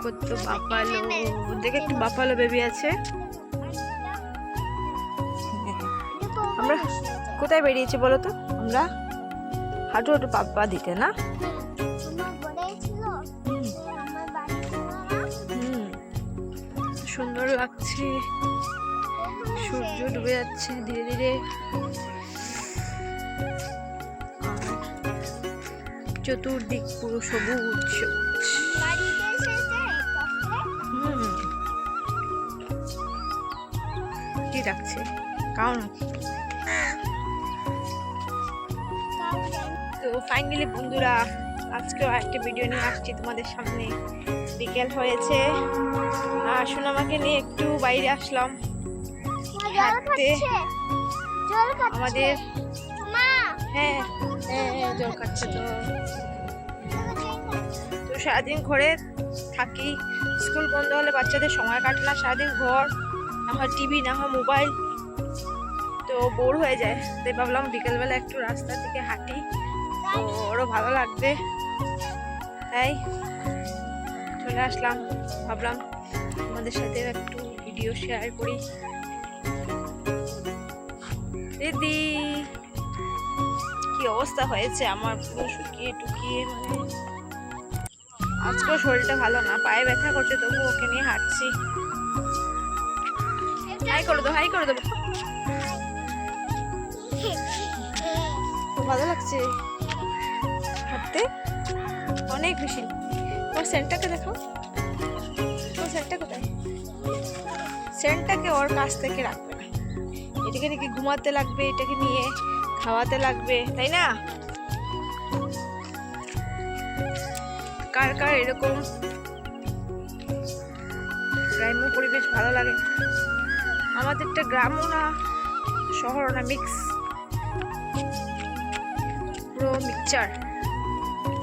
কত বাফালো, দেখে একটু বাফালো বেবি আছে। আমরা কোথায় বেরিয়েছি বলো তো? আমরা হাঁটু হাঁটু পা দিতে না। সুন্দর লাগছে, সূর্য ডুবে যাচ্ছে ধীরে ধীরে, আর চতুর্দিক পুরো সবুজ সবুজ। কি ডাকছে? কাউ নাকি? তো ফাইনালি বন্ধুরা, আজকেও একটা ভিডিও নিয়ে আসছি তোমাদের সামনে। বিকেল হয়েছে, আসুন আমাকে নিয়ে একটু বাইরে আসলাম হাঁটতে। আমাদের হ্যাঁ জল খাচ্ছে। তো সারাদিন ঘরে থাকি, স্কুল বন্ধ হলে বাচ্চাদের সময় কাটে না, সারাদিন ঘর, না হয় টিভি না হয় মোবাইল, তো বোর হয়ে যায়। তাই ভাবলাম বিকেলবেলা একটু রাস্তা থেকে হাঁটি, তো ওরও ভালো লাগবে, তাই চলে আসলাম। ভাবলাম তোমাদের সাথে একটু ভিডিও শেয়ার করি। দিদি কি অবস্থা হয়েছে আমার, পুরো শুকিয়ে টুকিয়ে, মানে আজকেও শরীরটা ভালো না, পায়ে ব্যথা করছে, তবু ওকে নিয়ে হাঁটছি। হাই করে দেবো, হাই করে দেবো। ভালো লাগছে হাঁটতে অনেক বেশি। ওর সেন্টটাকে দেখো, ওর সেন্টটা কোথায়? সেন্টটাকে ওর কাছ থেকে রাখবে না, এটাকে নাকি ঘুমাতে লাগবে, এটাকে নিয়ে খাওয়াতে লাগবে, তাই না? কার কার এরকম গ্রাম্য পরিবেশ ভালো লাগে? আমাদেরটা গ্রামও না শহরও না, মিক্স, পুরো মিক্সচার,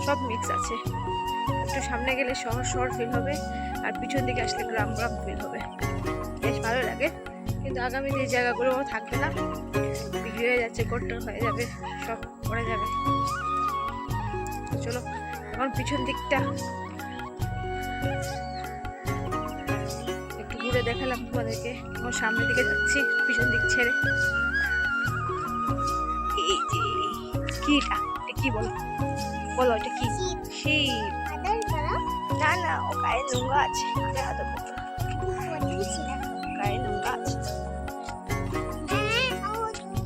সব মিক্স আছে। একটু সামনে গেলে শহর শহর ফিল হবে, আর পিছন দিকে আসলে গ্রাম গ্রাম ফিল হবে, বেশ ভালো লাগে। কিন্তু আগামী যে জায়গাগুলো থাকবে না, বিক্রি হয়ে যাচ্ছে, গোট্টার হয়ে যাবে, সব পড়ে যাবে। চলো এখন পিছন দিকটা একটু ঘুরে দেখালাম তোমাদেরকে। এখন সামনের দিকে যাচ্ছি পিছন দিক ছেড়ে। এই যে কিটা, কি বলো বলো, এটা কি? শিব? না না, ও গায়ে নোংরা আছে, গায়ে নোংরা আছে।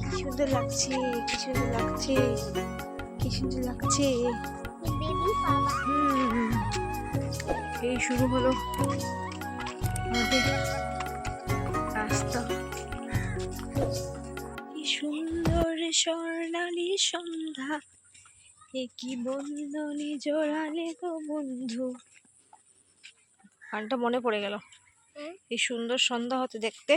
কি সুন্দর লাগছে, কি সুন্দর লাগছে, কি সুন্দর লাগছে। এই শুরু হলো আমাদের রাস্তা। কি সুন্দর স্বর্ণালী সন্ধ্যা, এ কি বন্ধনী জোড়ালে গো বন্ধু। গানটা মনে পড়ে গেল, এই সুন্দর সন্ধ্যা হতে দেখতে।